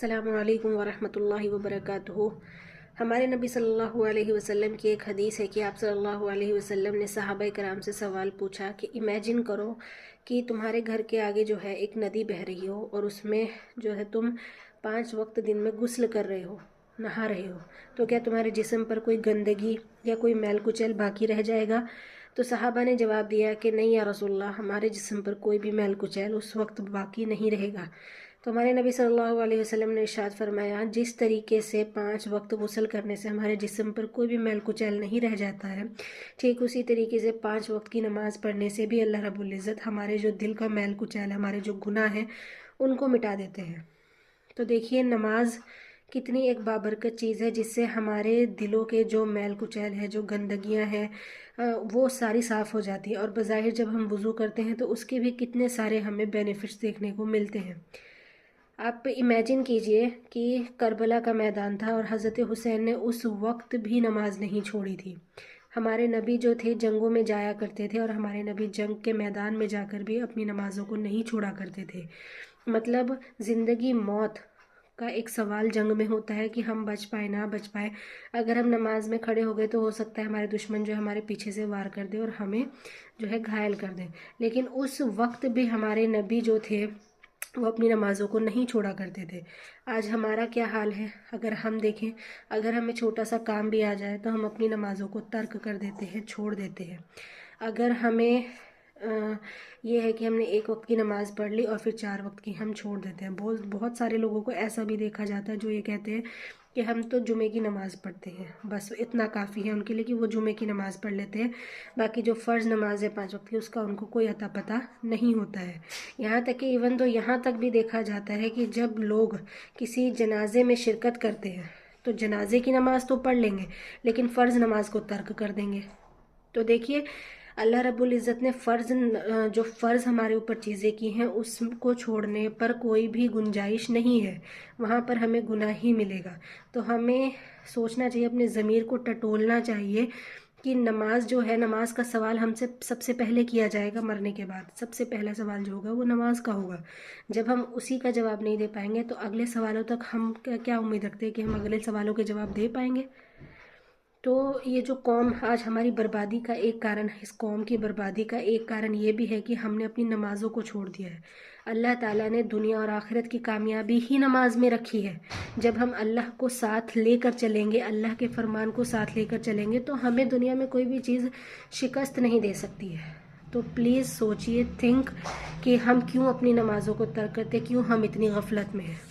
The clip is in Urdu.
السلام علیکم ورحمۃ اللہ وبرکاتہ۔ ہمارے نبی صلی اللہ علیہ وسلم کی ایک حدیث ہے کہ آپ صلی اللہ علیہ وسلم نے صحابہ کرام سے سوال پوچھا کہ امیجن کرو کہ تمہارے گھر کے آگے جو ہے ایک ندی بہہ رہی ہو اور اس میں جو ہے تم 5 وقت دن میں غسل کر رہے ہو، نہا رہے ہو، تو کیا تمہارے جسم پر کوئی گندگی یا کوئی میل کچیل باقی رہ جائے گا؟ تو صحابہ نے جواب دیا کہ نہیں یا رسول اللہ، ہمارے جسم پر کوئی بھی میل کچیل اس وقت باقی نہیں رہے گا۔ تو ہمارے نبی صلی اللہ علیہ وسلم نے ارشاد فرمایا، جس طریقے سے 5 وقت غسل کرنے سے ہمارے جسم پر کوئی بھی میل کچیل نہیں رہ جاتا ہے، ٹھیک اسی طریقے سے 5 وقت کی نماز پڑھنے سے بھی اللہ رب العزت ہمارے جو دل کا میل کچیل ہے، ہمارے جو گناہ ہیں، ان کو مٹا دیتے ہیں۔ تو دیکھیے نماز کتنی ایک بابرکت چیز ہے، جس سے ہمارے دلوں کے جو میل کچیل ہے، جو گندگیاں ہیں، وہ ساری صاف ہو جاتی ہے، اور بظاہر جب ہم وضو کرتے ہیں تو اس کے بھی کتنے سارے ہمیں بینیفٹس دیکھنے کو ملتے ہیں۔ آپ امیجن کیجئے کہ کربلا کا میدان تھا اور حضرت حسین نے اس وقت بھی نماز نہیں چھوڑی تھی۔ ہمارے نبی جو تھے جنگوں میں جایا کرتے تھے، اور ہمارے نبی جنگ کے میدان میں جا کر بھی اپنی نمازوں کو نہیں چھوڑا کرتے تھے۔ مطلب زندگی موت کا ایک سوال جنگ میں ہوتا ہے کہ ہم بچ پائے نہ بچ پائے۔ اگر ہم نماز میں کھڑے ہو گئے تو ہو سکتا ہے ہمارے دشمن جو ہے ہمارے پیچھے سے وار کر دے اور ہمیں جو ہے گھائل کر دے، لیکن اس وقت بھی ہمارے نبی جو تھے وہ اپنی نمازوں کو نہیں چھوڑا کرتے تھے۔ آج ہمارا کیا حال ہے؟ اگر ہم دیکھیں، اگر ہمیں چھوٹا سا کام بھی آ جائے تو ہم اپنی نمازوں کو ترک کر دیتے ہیں، چھوڑ دیتے ہیں۔ اگر ہمیں یہ ہے کہ ہم نے 1 وقت کی نماز پڑھ لی اور پھر 4 وقت کی ہم چھوڑ دیتے ہیں۔ بہت سارے لوگوں کو ایسا بھی دیکھا جاتا ہے جو یہ کہتے ہیں کہ ہم تو جمعے کی نماز پڑھتے ہیں، بس اتنا کافی ہے ان کے لیے کہ وہ جمعے کی نماز پڑھ لیتے ہیں، باقی جو فرض نماز ہے 5 وقت کی اس کا ان کو کوئی عطا پتہ نہیں ہوتا ہے۔ یہاں تک کہ ایون تو یہاں تک بھی دیکھا جاتا ہے کہ جب لوگ کسی جنازے میں شرکت کرتے ہیں تو جنازے کی نماز تو پڑھ لیں گے لیکن فرض نماز کو ترک کر دیں گے۔ تو دیکھیے اللہ رب العزت نے جو فرض ہمارے اوپر چیزیں کی ہیں اس کو چھوڑنے پر کوئی بھی گنجائش نہیں ہے، وہاں پر ہمیں گناہ ہی ملے گا۔ تو ہمیں سوچنا چاہیے، اپنے ضمیر کو ٹٹولنا چاہیے کہ نماز جو ہے، نماز کا سوال ہم سے سب سے پہلے کیا جائے گا مرنے کے بعد۔ سب سے پہلا سوال جو ہوگا وہ نماز کا ہوگا۔ جب ہم اسی کا جواب نہیں دے پائیں گے تو اگلے سوالوں تک ہم کیا امید رکھتے ہیں کہ ہم اگلے سوالوں کے جواب دے پائیں گے؟ تو یہ جو قوم آج ہماری بربادی کا ایک کارن، اس قوم کی بربادی کا ایک کارن یہ بھی ہے کہ ہم نے اپنی نمازوں کو چھوڑ دیا ہے۔ اللہ تعالیٰ نے دنیا اور آخرت کی کامیابی ہی نماز میں رکھی ہے۔ جب ہم اللہ کو ساتھ لے کر چلیں گے، اللہ کے فرمان کو ساتھ لے کر چلیں گے تو ہمیں دنیا میں کوئی بھی چیز شکست نہیں دے سکتی ہے۔ تو پلیز سوچئے، تھنک کہ ہم کیوں اپنی نمازوں کو ترک کرتے، کیوں ہم اتنی غفلت میں ہیں۔